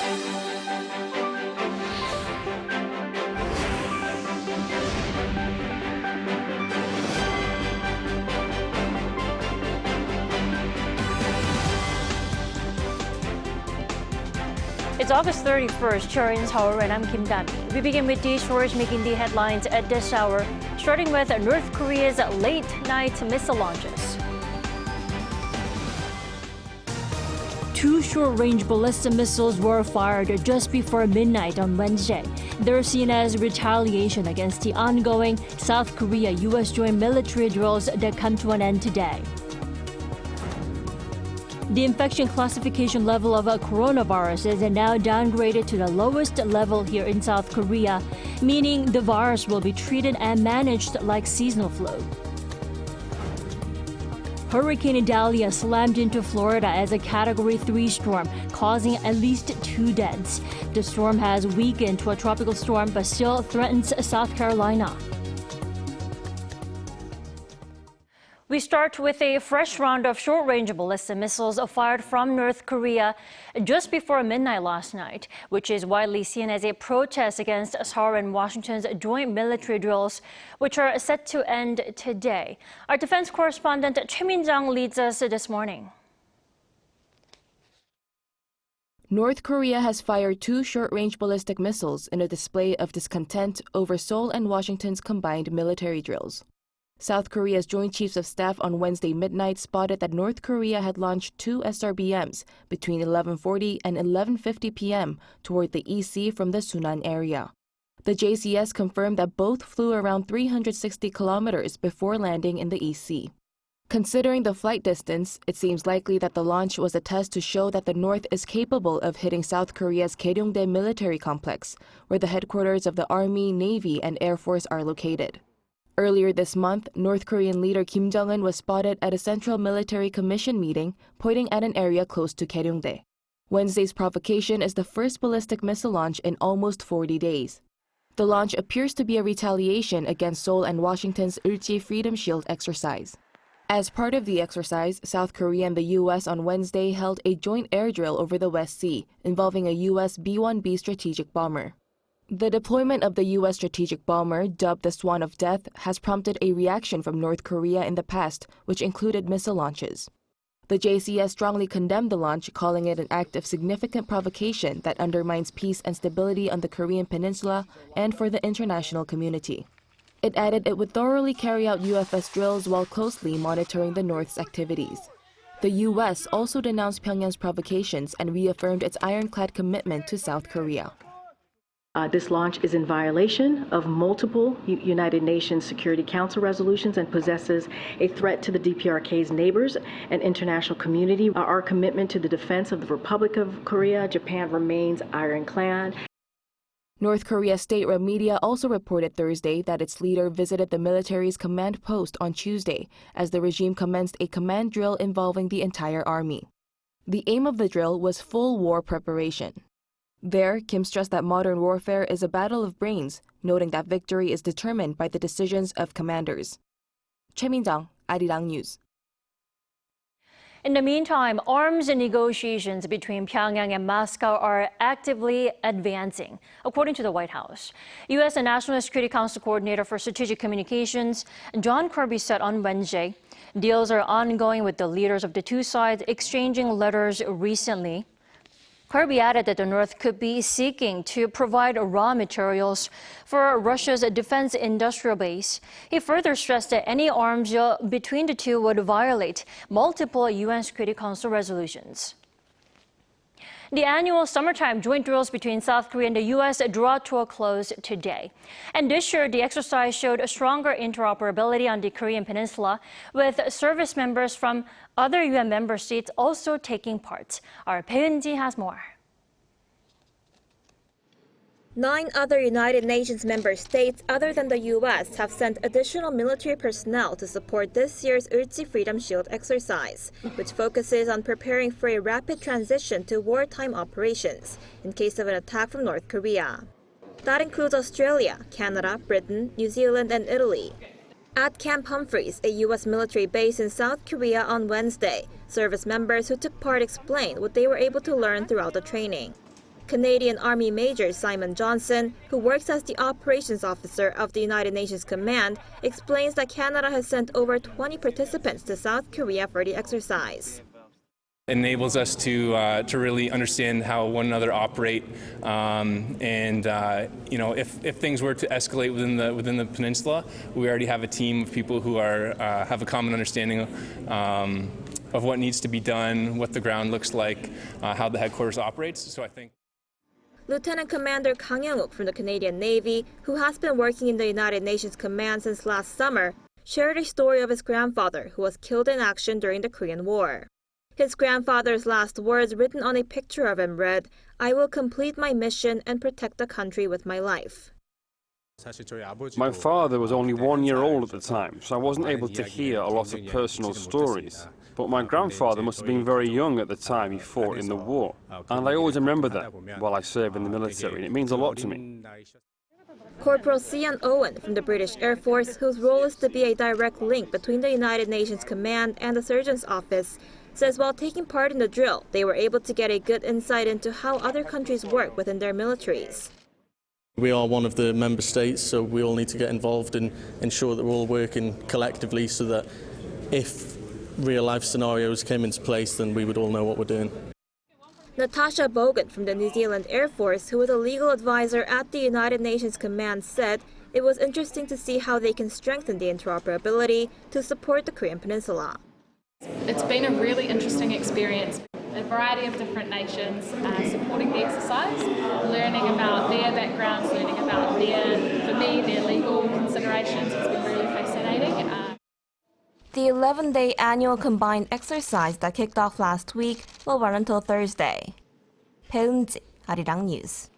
It's August 31st, here in Seoul, and I'm Kim Dami. We begin with these stories making the headlines at this hour, starting with North Korea's late-night missile launches. 2 short-range ballistic missiles were fired just before midnight on Wednesday. They're seen as retaliation against the ongoing South Korea-U.S. joint military drills that come to an end today. The infection classification level of coronavirus is now downgraded to the lowest level here in South Korea, meaning the virus will be treated and managed like seasonal flu. Hurricane Idalia slammed into Florida as a Category 3 storm, causing at least 2 deaths. The storm has weakened to a tropical storm but still threatens South Carolina. We start with a fresh round of short-range ballistic missiles fired from North Korea just before midnight last night, which is widely seen as a protest against Seoul and Washington's joint military drills, which are set to end today. Our defense correspondent Choi Min-jung leads us this morning. North Korea has fired 2 short-range ballistic missiles in a display of discontent over Seoul and Washington's combined military drills. South Korea's Joint Chiefs of Staff on Wednesday midnight spotted that North Korea had launched 2 SRBMs between 11:40 and 11:50 p.m. toward the EC from the Sunan area. The JCS confirmed that both flew around 360 kilometers before landing in the EC. Considering the flight distance, it seems likely that the launch was a test to show that the North is capable of hitting South Korea's Garyongdae military complex, where the headquarters of the Army, Navy, and Air Force are located. Earlier this month, North Korean leader Kim Jong-un was spotted at a Central Military Commission meeting, pointing at an area close to Garyongdae. Wednesday's provocation is the first ballistic missile launch in almost 40 days. The launch appears to be a retaliation against Seoul and Washington's Ulchi Freedom Shield exercise. As part of the exercise, South Korea and the U.S. on Wednesday held a joint air drill over the West Sea, involving a U.S. B-1B strategic bomber. The deployment of the U.S. strategic bomber, dubbed the Swan of Death, has prompted a reaction from North Korea in the past, which included missile launches. The JCS strongly condemned the launch, calling it an act of significant provocation that undermines peace and stability on the Korean peninsula and for the international community. It added it would thoroughly carry out UFS drills while closely monitoring the North's activities. The U.S. also denounced Pyongyang's provocations and reaffirmed its ironclad commitment to South Korea. This launch is in violation of multiple United Nations Security Council resolutions and possesses a threat to the DPRK's neighbors and international community. Our commitment to the defense of the Republic of Korea, Japan remains ironclad. North Korea's state-run media also reported Thursday that its leader visited the military's command post on Tuesday as the regime commenced a command drill involving the entire army. The aim of the drill was full war preparation. There, Kim stressed that modern warfare is a battle of brains, noting that victory is determined by the decisions of commanders. Choi Min-jung, Arirang News. In the meantime, arms negotiations between Pyongyang and Moscow are actively advancing, according to the White House. U.S. National Security Council Coordinator for Strategic Communications, John Kirby, said on Wednesday, deals are ongoing with the leaders of the 2 sides exchanging letters recently. Kirby added that the North could be seeking to provide raw materials for Russia's defense industrial base. He further stressed that any arms deal between the two would violate multiple UN Security Council resolutions. The annual summertime joint drills between South Korea and the U.S. draw to a close today. And this year, the exercise showed a stronger interoperability on the Korean peninsula, with service members from other UN member states also taking part. Our Peun-ji has more. 9 other United Nations member states other than the U.S. have sent additional military personnel to support this year's Ulchi Freedom Shield exercise, which focuses on preparing for a rapid transition to wartime operations in case of an attack from North Korea. That includes Australia, Canada, Britain, New Zealand, and Italy. At Camp Humphreys, a U.S. military base in South Korea on Wednesday, service members who took part explained what they were able to learn throughout the training. Canadian Army Major Simon Johnson, who works as the operations officer of the United Nations Command, explains that Canada has sent over 20 participants to South Korea for the exercise. It enables us to really understand how one another operate, and if things were to escalate within the peninsula, we already have a team of people who have a common understanding of what needs to be done, what the ground looks like, how the headquarters operates. So I think. Lieutenant Commander Kang Young-uk from the Canadian Navy, who has been working in the United Nations Command since last summer, shared a story of his grandfather who was killed in action during the Korean War. His grandfather's last words written on a picture of him read, "I will complete my mission and protect the country with my life." My father was only 1 year old at the time, so I wasn't able to hear a lot of personal stories. But my grandfather must have been very young at the time he fought in the war. And I always remember that while I serve in the military, and it means a lot to me. Corporal Sian Owen from the British Air Force, whose role is to be a direct link between the United Nations Command and the Surgeon's Office, says while taking part in the drill, they were able to get a good insight into how other countries work within their militaries. We are one of the member states, so we all need to get involved and ensure that we're all working collectively so that if real-life scenarios came into place, then we would all know what we're doing. Natasha Bogan from the New Zealand Air Force, who is a legal advisor at the United Nations Command, said it was interesting to see how they can strengthen the interoperability to support the Korean Peninsula. It's been a really interesting experience. A variety of different nations supporting the exercise, learning about their backgrounds, learning about their legal considerations. It's been really fascinating. The 11-day annual combined exercise that kicked off last week will run until Thursday. 배은지, Arirang News.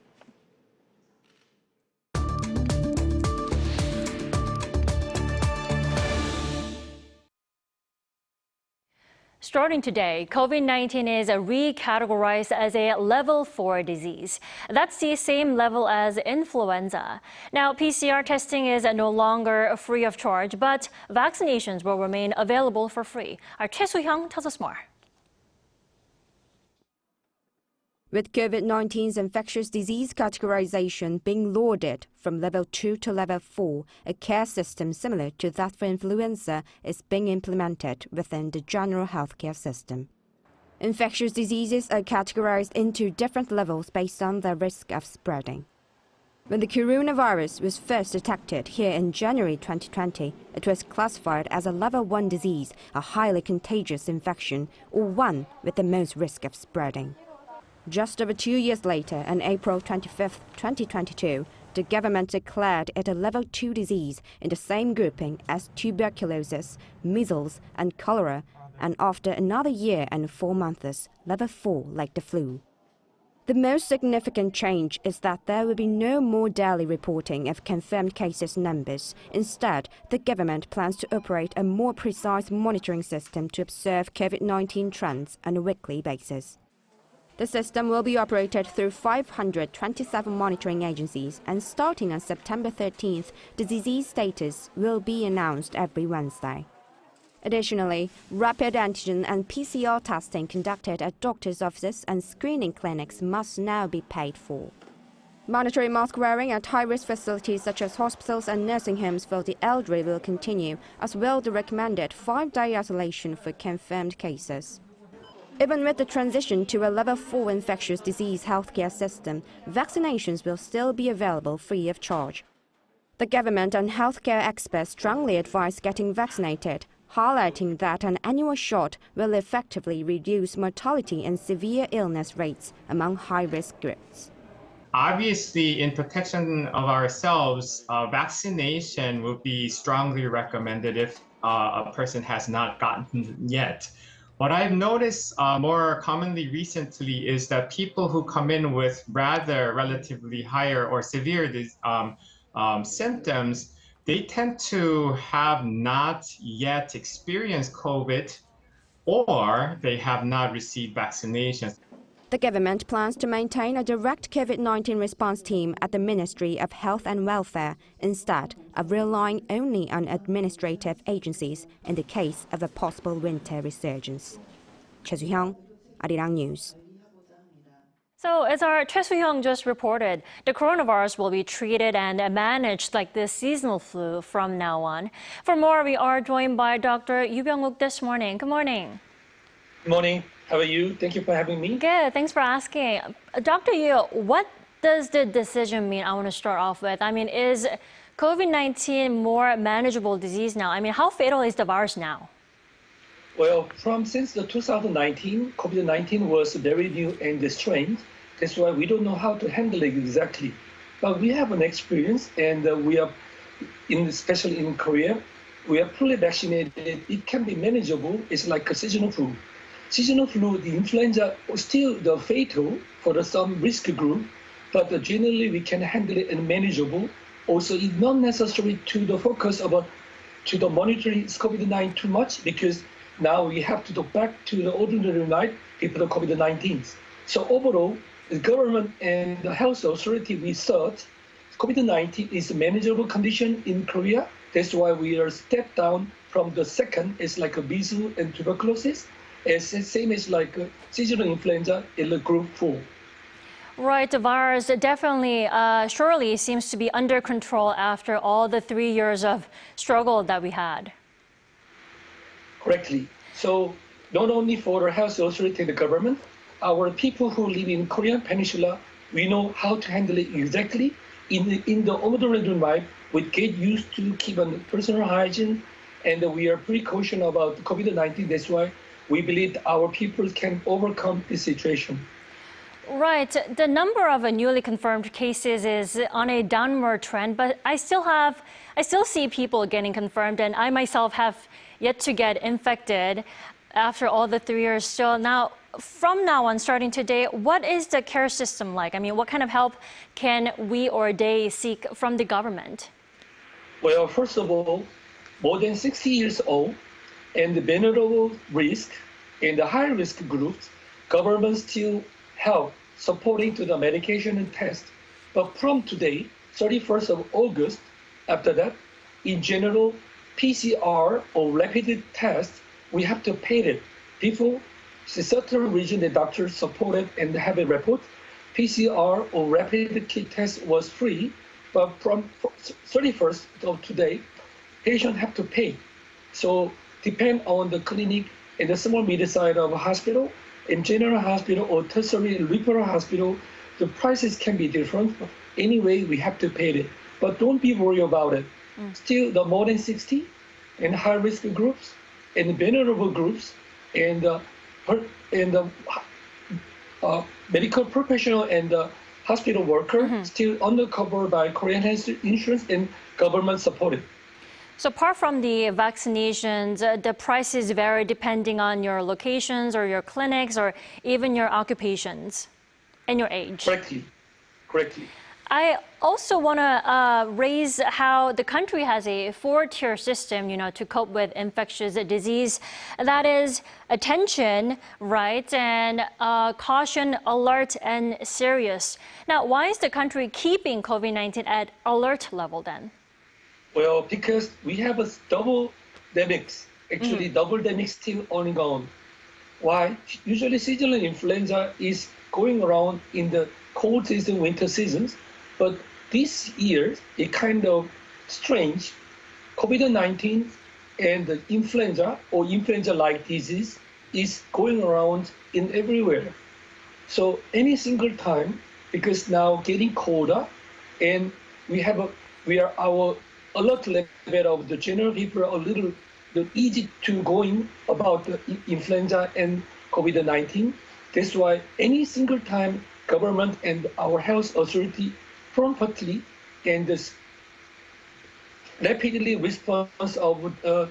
Starting today, COVID-19 is recategorized as a level 4 disease. That's the same level as influenza. Now, PCR testing is no longer free of charge, but vaccinations will remain available for free. Our Choi Soo-hyung tells us more. With COVID-19's infectious disease categorization being lowered from level 2 to level 4, a care system similar to that for influenza is being implemented within the general healthcare system. Infectious diseases are categorized into different levels based on their risk of spreading. When the coronavirus was first detected here in January 2020, it was classified as a level 1 disease, a highly contagious infection, or one with the most risk of spreading. Just over 2 years later, on April 25, 2022, the government declared it a level 2 disease in the same grouping as tuberculosis, measles, and cholera, and after another year and 4 months, level 4 like the flu. The most significant change is that there will be no more daily reporting of confirmed cases numbers. Instead, the government plans to operate a more precise monitoring system to observe COVID-19 trends on a weekly basis. The system will be operated through 527 monitoring agencies, and starting on September 13th, the disease status will be announced every Wednesday. Additionally, rapid antigen and PCR testing conducted at doctors' offices and screening clinics must now be paid for. Mandatory mask wearing at high-risk facilities such as hospitals and nursing homes for the elderly will continue, as will the recommended 5-day isolation for confirmed cases. Even with the transition to a level 4 infectious disease healthcare system, vaccinations will still be available free of charge. The government and healthcare experts strongly advise getting vaccinated, highlighting that an annual shot will effectively reduce mortality and severe illness rates among high-risk groups. Obviously, in protection of ourselves, vaccination will be strongly recommended if a person has not gotten yet. What I've noticed more commonly recently is that people who come in with rather relatively higher or severe symptoms, they tend to have not yet experienced COVID, or they have not received vaccinations. The government plans to maintain a direct COVID-19 response team at the Ministry of Health and Welfare instead of relying only on administrative agencies in the case of a possible winter resurgence. Choi Soo-hyung, Arirang News. So, as our Choi Soo-hyung just reported, the coronavirus will be treated and managed like the seasonal flu from now on. For more, we are joined by Dr. Yoo Byung-wook this morning. Good morning. Good morning. How are you? Thank you for having me. Good. Thanks for asking. Dr. Yoo, what does the decision mean? I want to start off with. I mean, is COVID-19 more manageable disease now? I mean, how fatal is the virus now? Well, since the 2019, COVID-19 was very new and strained. That's why we don't know how to handle it exactly. But we have an experience, and we are, especially in Korea, we are fully vaccinated. It can be manageable. It's like a seasonal flu. Seasonal flu, the influenza, still the fatal for some risk group, but generally we can handle it and manageable. Also, it's not necessary to the focus of to the monitoring COVID-19 too much, because now we have to go back to the ordinary life before the COVID-19. So overall, the government and the health authority, we thought COVID-19 is a manageable condition in Korea. That's why we are stepped down from the second. It's like a measles and tuberculosis. It's the same as like seasonal influenza in the group 4. Right, the virus definitely, surely seems to be under control after all the 3 years of struggle that we had. Correctly. So not only for the health authority and the government, our people who live in Korean Peninsula, we know how to handle it exactly. In the ordinary life, we get used to keep on personal hygiene, and we are precaution about COVID-19. That's why we believe our people can overcome this situation. Right. The number of newly confirmed cases is on a downward trend, but I still see people getting confirmed, and I myself have yet to get infected after all the 3 years. So now, from now on, starting today, what is the care system like? I mean, what kind of help can we or they seek from the government? Well, first of all, more than 60 years old and the vulnerable risk and the high-risk groups, government still help supporting to the medication and test. But from today, 31st of August, after that, in general, PCR or rapid test, we have to pay it. People, certain region, the doctors supported and have a report. PCR or rapid kit test was free, but from 31st of today, patient have to pay. So depend on the clinic and the small medium-sized of hospital, in general hospital or tertiary referral hospital, the prices can be different. Anyway, we have to pay it. But don't be worried about it. Still, the more than 60 and high-risk groups and vulnerable groups and medical professional and hospital worker still under cover by Korean health insurance and government supported. So apart from the vaccinations, the prices vary depending on your locations or your clinics or even your occupations and your age. Correctly. I also want to raise how the country has a 4-tier system, to cope with infectious disease. That is attention, right, and caution, alert, and serious. Now, why is the country keeping COVID-19 at alert level then? Well, because we have a double demics. Actually, double demic still ongoing. Why? Usually seasonal influenza is going around in the cold season, winter seasons. But this year, it kind of strange. COVID-19 and the influenza or influenza-like disease is going around in everywhere. So any single time, because now getting colder, and our alert level of the general people are a little easy to going about the influenza and COVID-19. That's why any single time government and our health authority promptly and rapidly response of the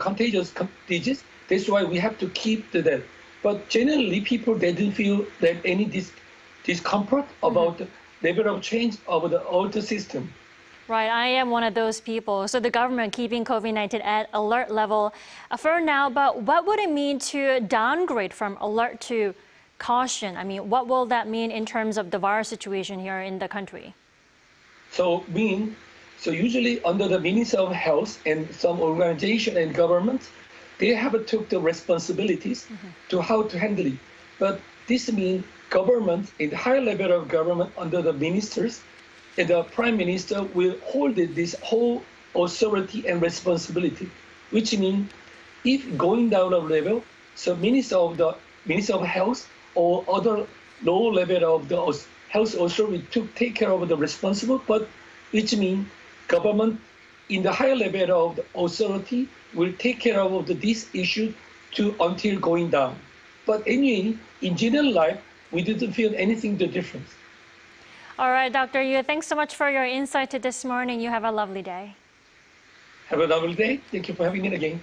contagious disease. That's why we have to keep that. But generally, people didn't feel that any discomfort about the level of change of the old system. Right, I am one of those people. So the government keeping COVID-19 at alert level for now, but what would it mean to downgrade from alert to caution? I mean, what will that mean in terms of the virus situation here in the country? So usually under the Ministry of Health and some organization and government, they have took the responsibilities to how to handle it. But this means government, in the high level of government under the ministers, and the prime minister will hold this whole authority and responsibility, which means if going down a level, so Minister of Health or other low level of the health authority to take care of the responsible, but which means government in the higher level of the authority will take care of this issue until going down. But anyway, in general life, we didn't feel anything the difference. All right, Dr. Yu, thanks so much for your insight this morning. You have a lovely day. Have a lovely day. Thank you for having me again.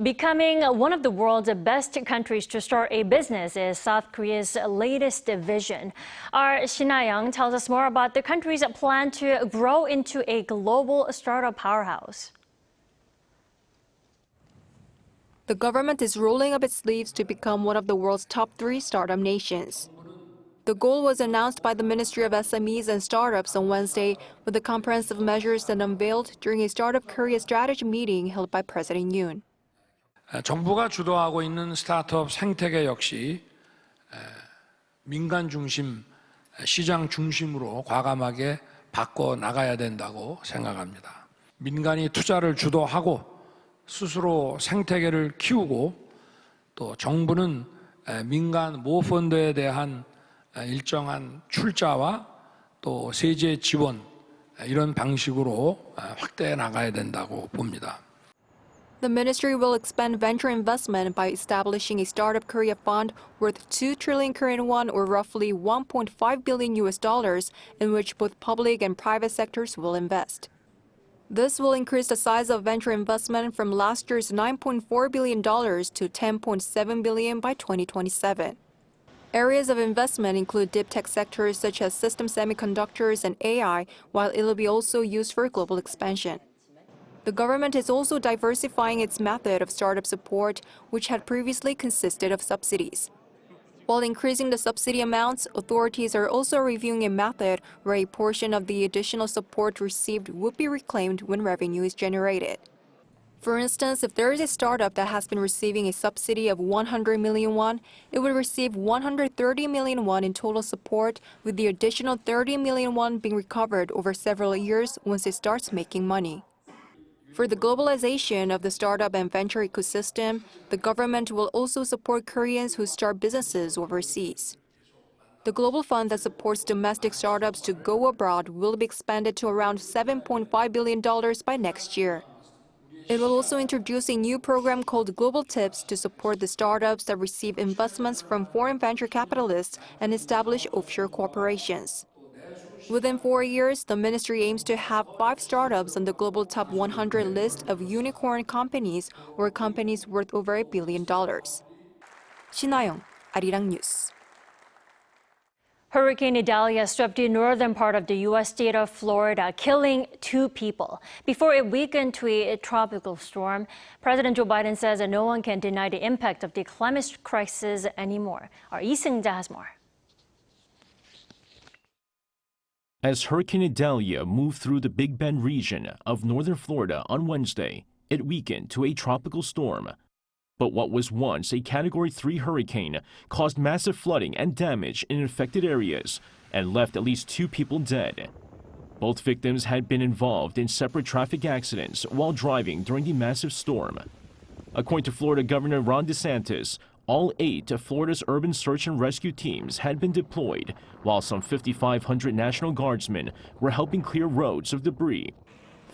Becoming one of the world's best countries to start a business is South Korea's latest vision. Our Shin-young tells us more about the country's plan to grow into a global startup powerhouse. The government is rolling up its sleeves to become one of the world's top 3 startup nations. The goal was announced by the Ministry of SMEs and Startups on Wednesday with the comprehensive measures that unveiled during a Startup Korea strategy meeting held by President Yoon. 정부가 주도하고 있는 스타트업 생태계 역시 민간 중심, 시장 중심으로 과감하게 바꿔 나가야 된다고 생각합니다. 민간이 투자를 주도하고 스스로 생태계를 키우고 또 정부는 민간 모펀드에 대한 일정한 출자와 또 세제 지원 이런 방식으로 확대해 나가야 된다고 봅니다. The ministry will expand venture investment by establishing a Startup Korea fund worth 2 trillion Korean won or roughly $1.5 billion in which both public and private sectors will invest. This will increase the size of venture investment from last year's $9.4 billion to $10.7 billion by 2027. Areas of investment include deep tech sectors such as system semiconductors and AI, while it will be also used for global expansion. The government is also diversifying its method of startup support, which had previously consisted of subsidies. While increasing the subsidy amounts, authorities are also reviewing a method where a portion of the additional support received would be reclaimed when revenue is generated. For instance, if there is a startup that has been receiving a subsidy of 100 million won, it would receive 130 million won in total support, with the additional 30 million won being recovered over several years once it starts making money. For the globalization of the startup and venture ecosystem, the government will also support Koreans who start businesses overseas. The global fund that supports domestic startups to go abroad will be expanded to around $7.5 billion by next year. It will also introduce a new program called Global Tips to support the startups that receive investments from foreign venture capitalists and establish offshore corporations. Within 4 years, the ministry aims to have 5 startups on the global top 100 list of unicorn companies or companies worth over $1 billion. Shin-young, Arirang News. Hurricane Idalia swept the northern part of the U.S. state of Florida, killing 2 people. Before it weakened to a tropical storm, President Joe Biden says that no one can deny the impact of the climate crisis anymore. Our Lee Seung-ja has more. As Hurricane Idalia moved through the Big Bend region of northern Florida on Wednesday, it weakened to a tropical storm. But what was once a Category 3 hurricane caused massive flooding and damage in affected areas and left at least 2 people dead. Both victims had been involved in separate traffic accidents while driving during the massive storm. According to Florida Governor Ron DeSantis, all 8 of Florida's urban search and rescue teams had been deployed, while some 5,500 National Guardsmen were helping clear roads of debris.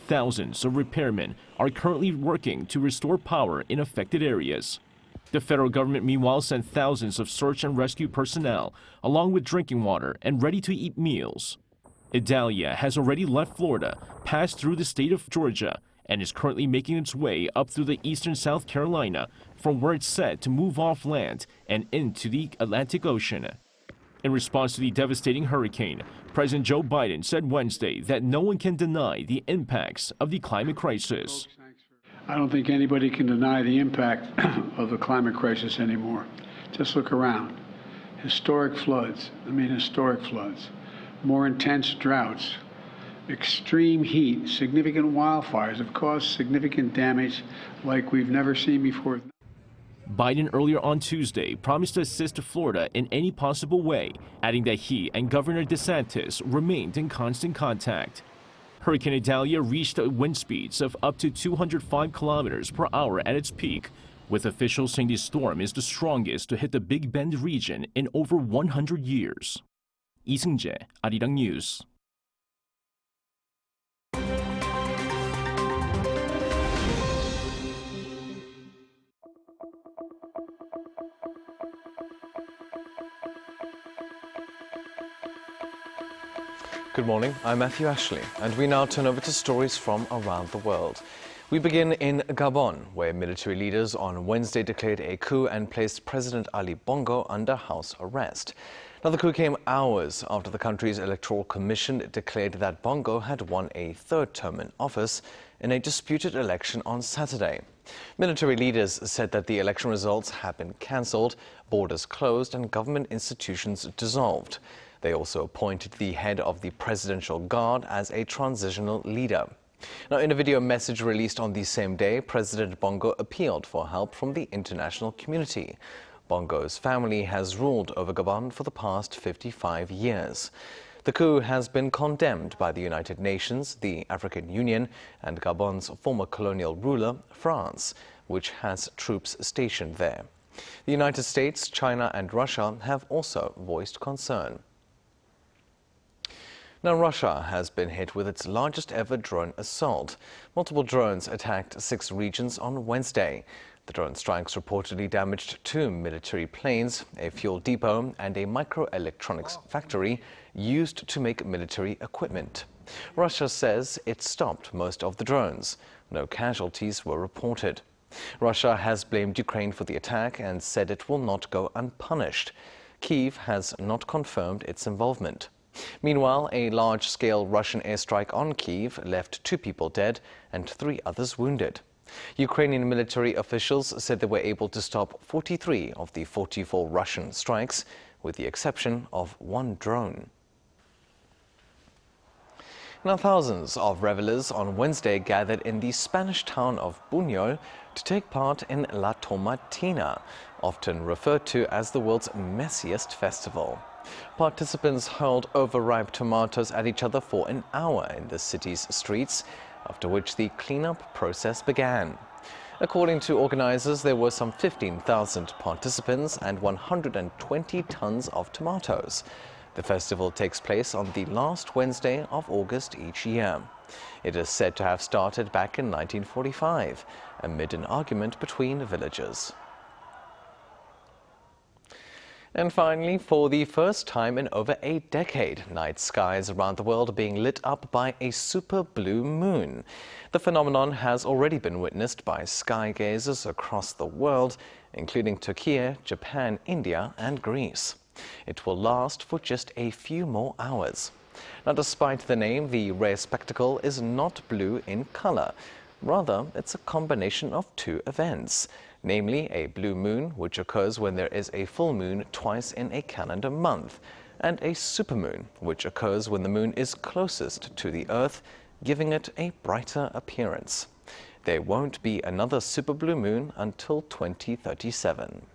Thousands of repairmen are currently working to restore power in affected areas. The federal government, meanwhile, sent thousands of search and rescue personnel, along with drinking water and ready-to-eat meals. Idalia has already left Florida, passed through the state of Georgia, and is currently making its way up through the eastern South Carolina, from where it's set to move off land and into the Atlantic Ocean. In response to the devastating hurricane, President Joe Biden said Wednesday that no one can deny the impacts of the climate crisis. I don't think anybody can deny the impact of the climate crisis anymore. Just look around. Historic floods, historic floods, more intense droughts, extreme heat, significant wildfires have caused significant damage like we've never seen before. Biden earlier on Tuesday promised to assist Florida in any possible way, adding that he and Governor DeSantis remained in constant contact. Hurricane Idalia reached wind speeds of up to 205 kilometers per hour at its peak, with officials saying the storm is the strongest to hit the Big Bend region in over 100 years. 이승재, Arirang News. Good morning, I'm Matthew Ashley, and we now turn over to stories from around the world. We begin in Gabon, where military leaders on Wednesday declared a coup and placed President Ali Bongo under house arrest. Now, the coup came hours after the country's electoral commission declared that Bongo had won a third term in office in a disputed election on Saturday. Military leaders said that the election results had been cancelled, borders closed, and government institutions dissolved. They also appointed the head of the Presidential Guard as a transitional leader. Now, in a video message released on the same day, President Bongo appealed for help from the international community. Bongo's family has ruled over Gabon for the past 55 years. The coup has been condemned by the United Nations, the African Union, and Gabon's former colonial ruler, France, which has troops stationed there. The United States, China, and Russia have also voiced concern. Now, Russia has been hit with its largest ever drone assault. Multiple drones attacked 6 regions on Wednesday. The drone strikes reportedly damaged 2 military planes, a fuel depot, and a microelectronics factory used to make military equipment. Russia says it stopped most of the drones. No casualties were reported. Russia has blamed Ukraine for the attack and said it will not go unpunished. Kyiv has not confirmed its involvement. Meanwhile, a large-scale Russian airstrike on Kyiv left 2 people dead and 3 others wounded. Ukrainian military officials said they were able to stop 43 of the 44 Russian strikes, with the exception of 1 drone. Now, thousands of revelers on Wednesday gathered in the Spanish town of Buñol to take part in La Tomatina, often referred to as the world's messiest festival. Participants hurled overripe tomatoes at each other for an hour in the city's streets, after which the cleanup process began. According to organizers, there were some 15,000 participants and 120 tons of tomatoes. The festival takes place on the last Wednesday of August each year. It is said to have started back in 1945, amid an argument between villagers. And finally, for the first time in over a decade, night skies around the world are being lit up by a super blue moon. The phenomenon has already been witnessed by sky gazers across the world, including Turkey, Japan, India, and Greece. It will last for just a few more hours. Now, despite the name, the rare spectacle is not blue in color. Rather, it's a combination of 2 events. Namely, a blue moon, which occurs when there is a full moon twice in a calendar month, and a supermoon, which occurs when the moon is closest to the Earth, giving it a brighter appearance. There won't be another super blue moon until 2037.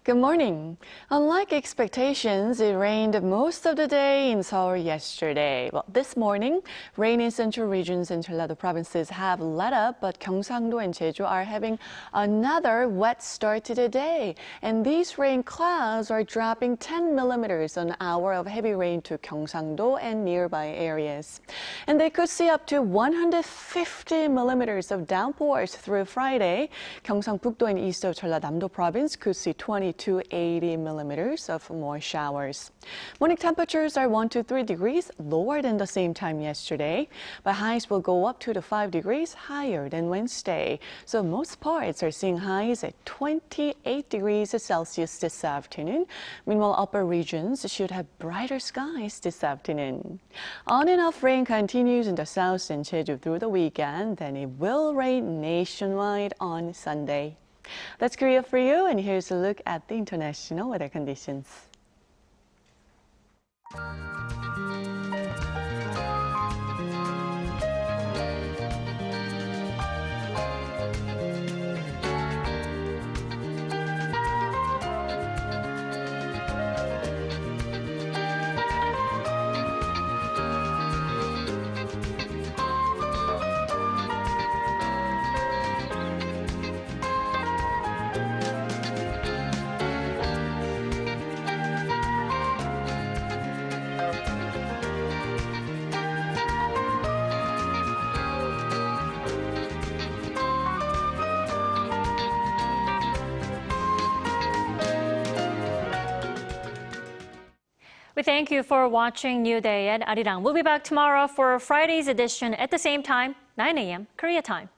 Good morning. Unlike expectations, it rained most of the day in Seoul yesterday. Well, this morning, rain in central regions and Jeollado provinces have let up, but Gyeongsangdo and Jeju are having another wet start to the day. And these rain clouds are dropping 10 millimeters an hour of heavy rain to Gyeongsangdo and nearby areas. And they could see up to 150 millimeters of downpours through Friday. Gyeongsangbuk-do and east of Jeollanam-do province could see 22 to 80 millimeters of more showers. Morning temperatures are 1 to 3 degrees lower than the same time yesterday, but highs will go up 2 to 5 degrees higher than Wednesday. So most parts are seeing highs at 28 degrees Celsius this afternoon. Meanwhile, upper regions should have brighter skies this afternoon. On and off rain continues in the south and Jeju through the weekend, then it will rain nationwide on Sunday. That's Korea for you, and here's a look at the international weather conditions. We thank you for watching New Day at Arirang. We'll be back tomorrow for Friday's edition at the same time, 9 a.m. Korea time.